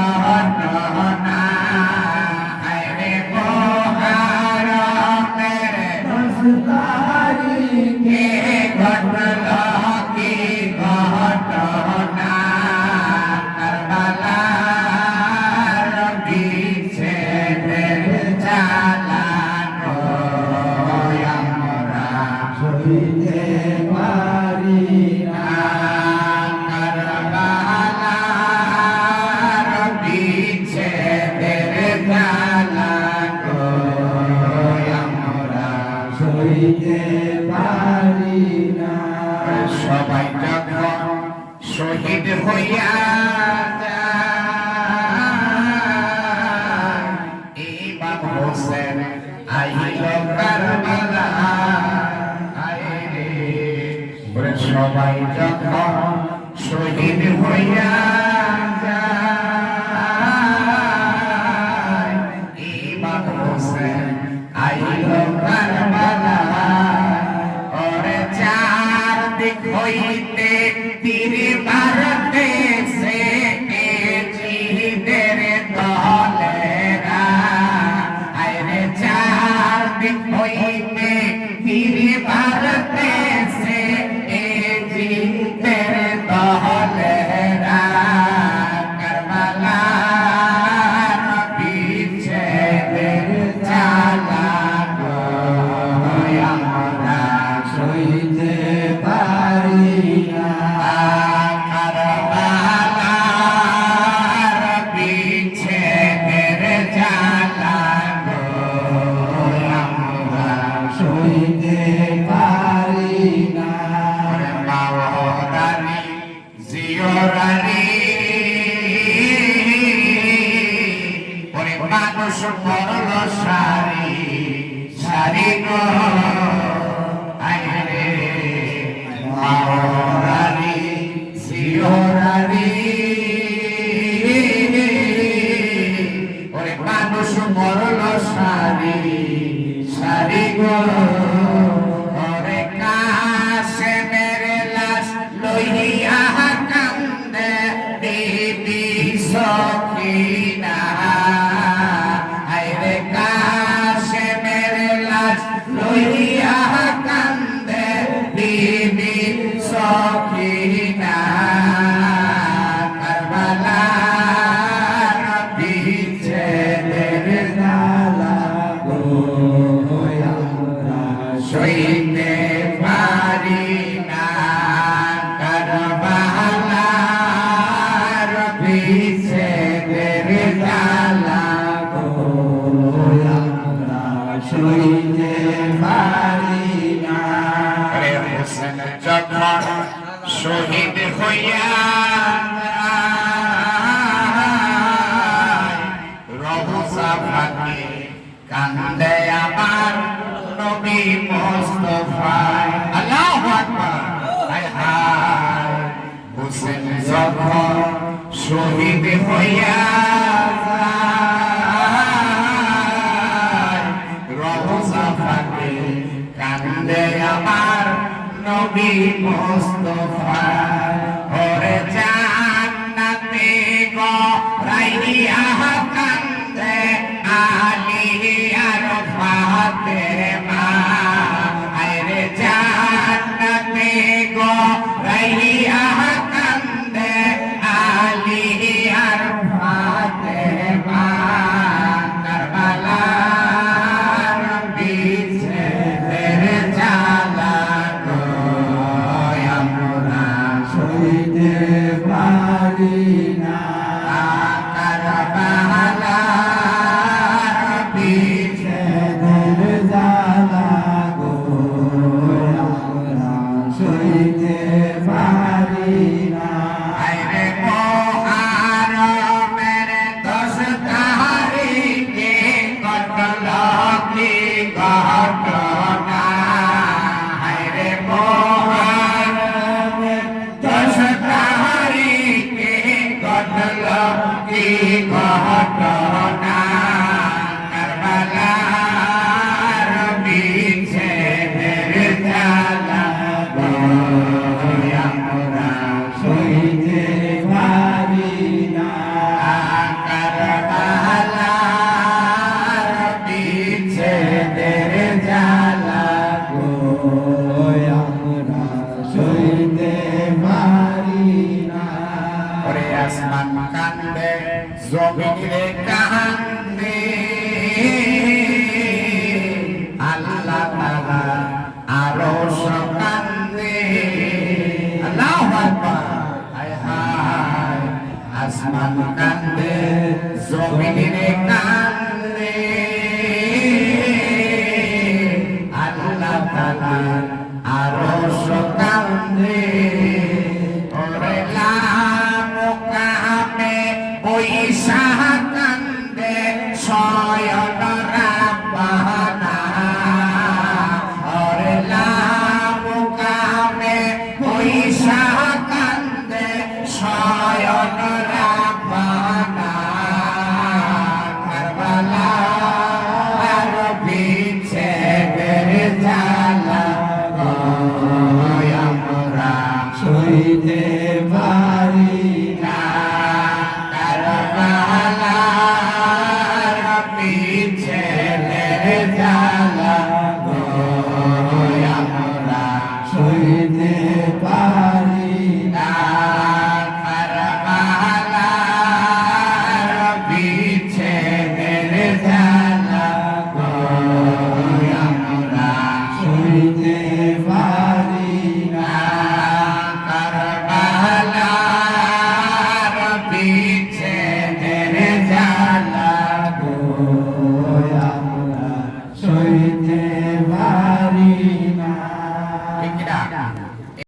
ঘটনা রে মোহরমের 10 তারিখে ঘটল কি ঘটনা কারবালার বিচ্ছেদের জ্বালানো আমরা সইতে পারি না কারবালার বিচ্ছেদের জ্বালানো আমরা সইতে পারি না সবাই যখন শহীদ হইয়া যায় ইমাম হোসেন আইল কারবালা সবাই যখন শহীদ হইয়া যায় ইমাম হোসেন আইল কারবালা ওরে চারদিক হইতে তীর মারতেছে জিদের দলেরা আরে চারদিক হইতে তীর মারতেছে জিদের দলেরা কারবালার বিচ্ছেদের জ্বালানো আমরা সইতে পারি না কারবালার বিচ্ছেদের জ্বালানো আমরা সইতে পারি না মাওলানা জিয়রানি ওরে মানুষ করল সারি সারি গো আইরে মাওলানা জিয়রানি ওরে মানুষ করল সারি সারি গো ওরে কাশেমের লাশ লইয়া কান্দে বিবি সখিনা আইরে কাশেমের লাশ লইয়া কান্দে বিবি সখিনা কারবালার বিচ্ছেদের জ্বালানো আমরা সইতে পারি না কারবালার বিচ্ছেদের জ্বালানো আমরা সইতে পারি না হোসেন যখন শহীদ হইয়া রওজা ফাঁকে কান্দে আমার নবী মুস্তাফা আল্লাহু আকবার হায় হায় হোসেন যখন শহীদ হইয়া রওজা ফাঁকে কান্দে আমার নবী মুস্তাফা ওরে জান্নাতে গো রাইয়া কান্দে আলী আর ফাতেমা আরে জান্নাতে গো রাইয়া কান্দে আলী আর ফাতেমা কারবালার বিচ্ছেদের জ্বালানো আমরা সইতে পারি না কারবালার বিচ্ছেদের জ্বালানো আমরা সইতে পারি না আইরে মোহরমের 10 তারিখে ঘটল কি ঘটনা আইরে মোহরমের 10 তারিখে ঘটল কি ঘটনা কারবালার বিচ্ছেদের জ্বালানো আমরা সইতে পারি না জমিনে কান্দে আল্লাহ তাআলা আরশ কান্দে আল্লাহু আকবার হায় হায় আসমান কান্দে জমিনে কান্দে আল্লাহ তাআলা আরশ কান্দে ওরে লামুকামে বৈশা কান্দে শয়ন